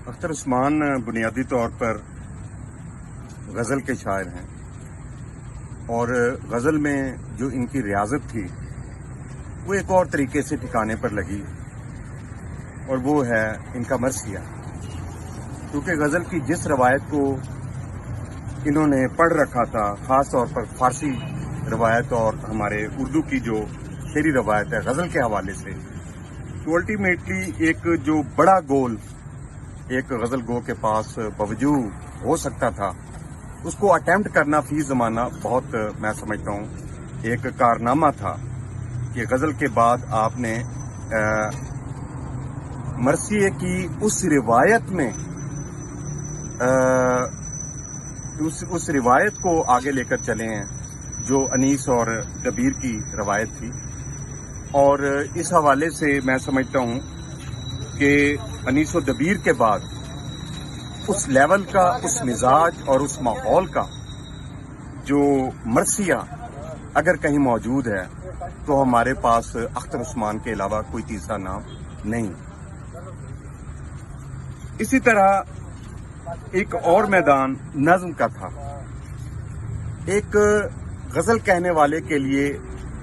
اختر عثمان بنیادی طور پر غزل کے شاعر ہیں اور غزل میں جو ان کی ریاضت تھی وہ ایک اور طریقے سے ٹھکانے پر لگی اور وہ ہے ان کا مرثیہ. کیونکہ غزل کی جس روایت کو انہوں نے پڑھ رکھا تھا، خاص طور پر فارسی روایت اور ہمارے اردو کی جو شعری روایت ہے غزل کے حوالے سے، تو الٹیمیٹلی ایک جو بڑا گول ایک غزل گو کے پاس باوجود ہو سکتا تھا، اس کو اٹیمپٹ کرنا فی زمانہ بہت میں سمجھتا ہوں ایک کارنامہ تھا کہ غزل کے بعد آپ نے مرثیے کی اس روایت میں اس روایت کو آگے لے کر چلے ہیں جو انیس اور دبیر کی روایت تھی. اور اس حوالے سے میں سمجھتا ہوں کہ انیس و دبیر کے بعد اس لیول کا، اس مزاج اور اس ماحول کا جو مرثیہ اگر کہیں موجود ہے تو ہمارے پاس اختر عثمان کے علاوہ کوئی تیسرا نام نہیں. اسی طرح ایک اور میدان نظم کا تھا. ایک غزل کہنے والے کے لیے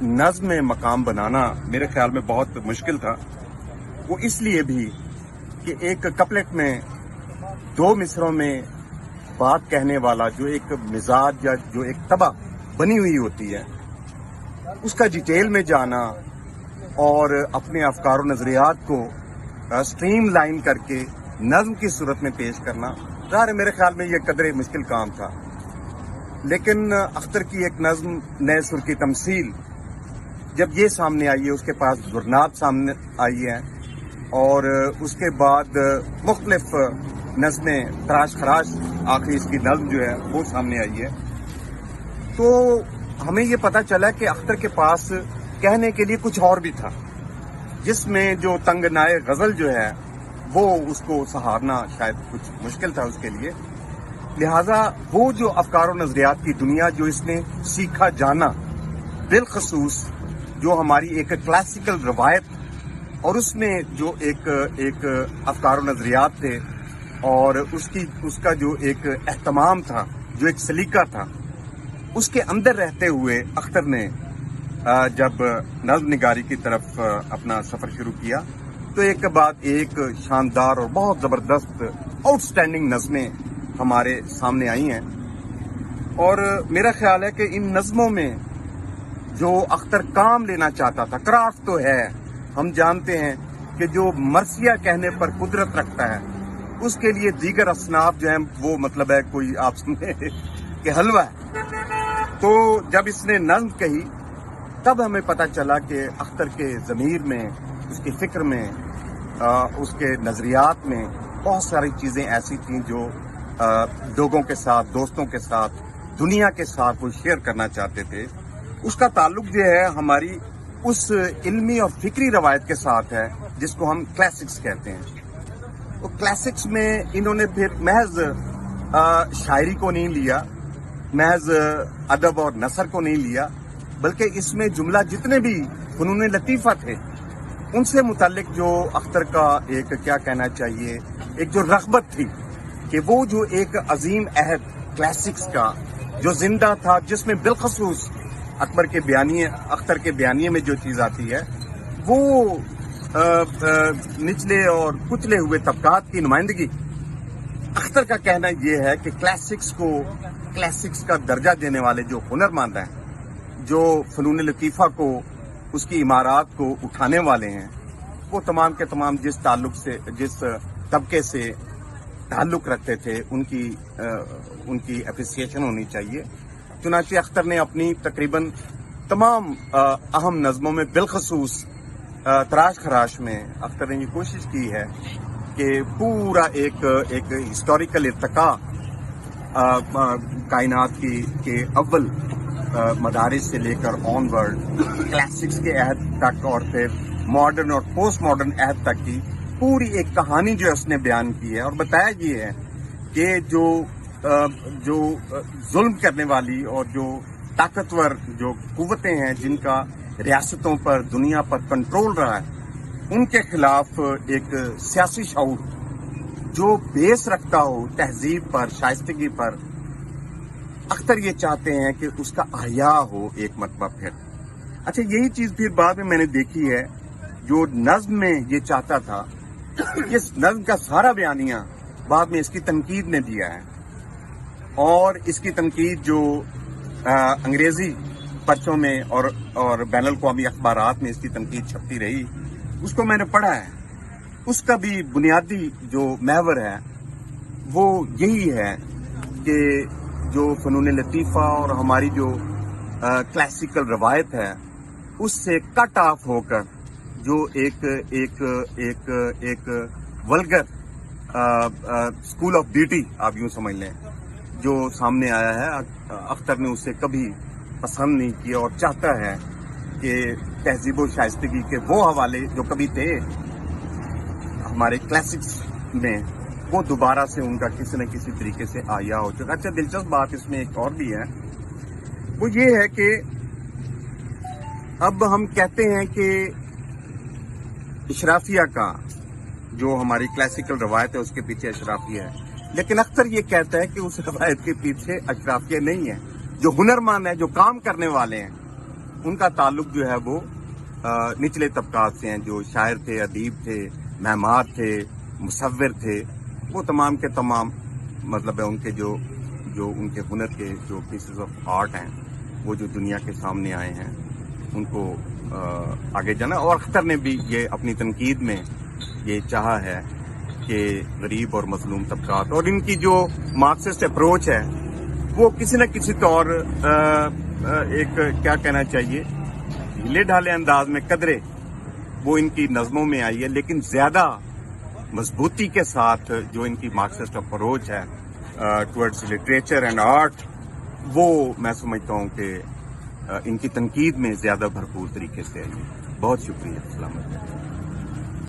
نظم میں مقام بنانا میرے خیال میں بہت مشکل تھا. وہ اس لیے بھی کہ ایک کپلٹ میں دو مصروں میں بات کہنے والا جو ایک مزاج یا جو ایک طبع بنی ہوئی ہوتی ہے، اس کا ڈیٹیل میں جانا اور اپنے افکار و نظریات کو سٹریم لائن کر کے نظم کی صورت میں پیش کرنا، ظاہر ہے میرے خیال میں یہ قدرے مشکل کام تھا. لیکن اختر کی ایک نظم نئے سر کی تمثیل جب یہ سامنے آئی ہے، اس کے پاس زرنات سامنے آئی ہے اور اس کے بعد مختلف نظمیں تراش خراش آخری اس کی نظم جو ہے وہ سامنے آئی ہے، تو ہمیں یہ پتہ چلا کہ اختر کے پاس کہنے کے لیے کچھ اور بھی تھا، جس میں جو تنگ نائے غزل جو ہے وہ اس کو سہارنا شاید کچھ مشکل تھا اس کے لیے. لہذا وہ جو افکار و نظریات کی دنیا جو اس نے سیکھا جانا، بالخصوص جو ہماری ایک کلاسیکل روایت اور اس میں جو ایک افکار و نظریات تھے اور اس کا جو ایک اہتمام تھا، جو ایک سلیقہ تھا، اس کے اندر رہتے ہوئے اختر نے جب نظم نگاری کی طرف اپنا سفر شروع کیا تو ایک کے بعد ایک شاندار اور بہت زبردست آؤٹ سٹینڈنگ نظمیں ہمارے سامنے آئی ہیں. اور میرا خیال ہے کہ ان نظموں میں جو اختر کام لینا چاہتا تھا، کرافٹ تو ہے، ہم جانتے ہیں کہ جو مرثیہ کہنے پر قدرت رکھتا ہے اس کے لیے دیگر اصناف جو ہیں وہ مطلب ہے کوئی آپ سمجھے کہ حلوہ ہے. تو جب اس نے نظم کہی تب ہمیں پتہ چلا کہ اختر کے ضمیر میں، اس کی فکر میں، اس کے نظریات میں بہت ساری چیزیں ایسی تھیں جو لوگوں کے ساتھ، دوستوں کے ساتھ، دنیا کے ساتھ وہ شیئر کرنا چاہتے تھے. اس کا تعلق جو ہے ہماری اس علمی اور فکری روایت کے ساتھ ہے جس کو ہم کلاسکس کہتے ہیں. تو کلاسکس میں انہوں نے پھر محض شاعری کو نہیں لیا، محض ادب اور نثر کو نہیں لیا، بلکہ اس میں جملہ جتنے بھی فنون لطیفہ تھے ان سے متعلق جو اختر کا ایک کیا کہنا چاہیے، ایک جو رغبت تھی کہ وہ جو ایک عظیم عہد کلاسکس کا جو زندہ تھا، جس میں بالخصوص اختر کے بیانیے میں جو چیز آتی ہے وہ نچلے اور کچلے ہوئے طبقات کی نمائندگی. اختر کا کہنا یہ ہے کہ کلاسکس کا درجہ دینے والے جو ہنرمند ہیں، جو فنون لطیفہ کو، اس کی عمارات کو اٹھانے والے ہیں، وہ تمام کے تمام جس طبقے سے تعلق رکھتے تھے ان کی اپریسیشن ہونی چاہیے. چنانچہ اختر نے اپنی تقریباً تمام اہم نظموں میں، بالخصوص تراش خراش میں، اختر نے یہ کوشش کی ہے کہ پورا ایک ہسٹوریکل ارتقاء کائنات کے اول مدارس سے لے کر آن ورڈ کلاسکس کے عہد تک اور پھر ماڈرن اور پوسٹ ماڈرن عہد تک کی پوری ایک کہانی جو اس نے بیان کی ہے. اور بتایا یہ ہے کہ جو ظلم کرنے والی اور جو طاقتور جو قوتیں ہیں جن کا ریاستوں پر، دنیا پر کنٹرول رہا ہے، ان کے خلاف ایک سیاسی شعور جو بیس رکھتا ہو تہذیب پر، شائستگی پر، اختر یہ چاہتے ہیں کہ اس کا احیاء ہو ایک مرتبہ پھر. اچھا، یہی چیز پھر بعد میں نے دیکھی ہے. جو نظم میں یہ چاہتا تھا، اس نظم کا سارا بیانیہ بعد میں اس کی تنقید نے دیا ہے، اور اس کی تنقید جو انگریزی پرچوں میں اور بین الاقوامی اخبارات میں اس کی تنقید چھپتی رہی، اس کو میں نے پڑھا ہے. اس کا بھی بنیادی جو محور ہے وہ یہی ہے کہ جو فنون لطیفہ اور ہماری جو کلاسیکل روایت ہے اس سے کٹ آف ہو کر جو ایک ولگر اسکول آف بیوٹی آپ یوں سمجھ لیں جو سامنے آیا ہے، اختر نے اسے کبھی پسند نہیں کیا اور چاہتا ہے کہ تہذیب و شائستگی کے وہ حوالے جو کبھی تھے ہمارے کلاسکس میں، وہ دوبارہ سے ان کا کسی نہ کسی طریقے سے احیاء ہو چکا. اچھا، دلچسپ بات اس میں ایک اور بھی ہے، وہ یہ ہے کہ اب ہم کہتے ہیں کہ اشرافیہ کا جو ہماری کلاسیکل روایت ہے اس کے پیچھے اشرافیہ ہے، لیکن اختر یہ کہتا ہے کہ اس روایت کے پیچھے اشرافیہ نہیں ہے. جو ہنرمند ہیں، جو کام کرنے والے ہیں، ان کا تعلق جو ہے وہ نچلے طبقات سے ہیں. جو شاعر تھے، ادیب تھے، معمار تھے، مصور تھے، وہ تمام کے تمام مطلب ہے ان کے جو ان کے ہنر کے جو پیسز آف آرٹ ہیں وہ جو دنیا کے سامنے آئے ہیں ان کو آگے جانا. اور اختر نے بھی یہ اپنی تنقید میں یہ چاہا ہے کہ غریب اور مظلوم طبقات اور ان کی جو مارکسسٹ اپروچ ہے وہ کسی نہ کسی طور ایک کیا کہنا چاہیے ڈھیلے ڈھالے انداز میں قدرے وہ ان کی نظموں میں آئی ہے، لیکن زیادہ مضبوطی کے ساتھ جو ان کی مارکسسٹ اپروچ ہے ٹورڈز لٹریچر اینڈ آرٹ، وہ میں سمجھتا ہوں کہ ان کی تنقید میں زیادہ بھرپور طریقے سے آئی ہے. بہت شکریہ. السلام علیکم.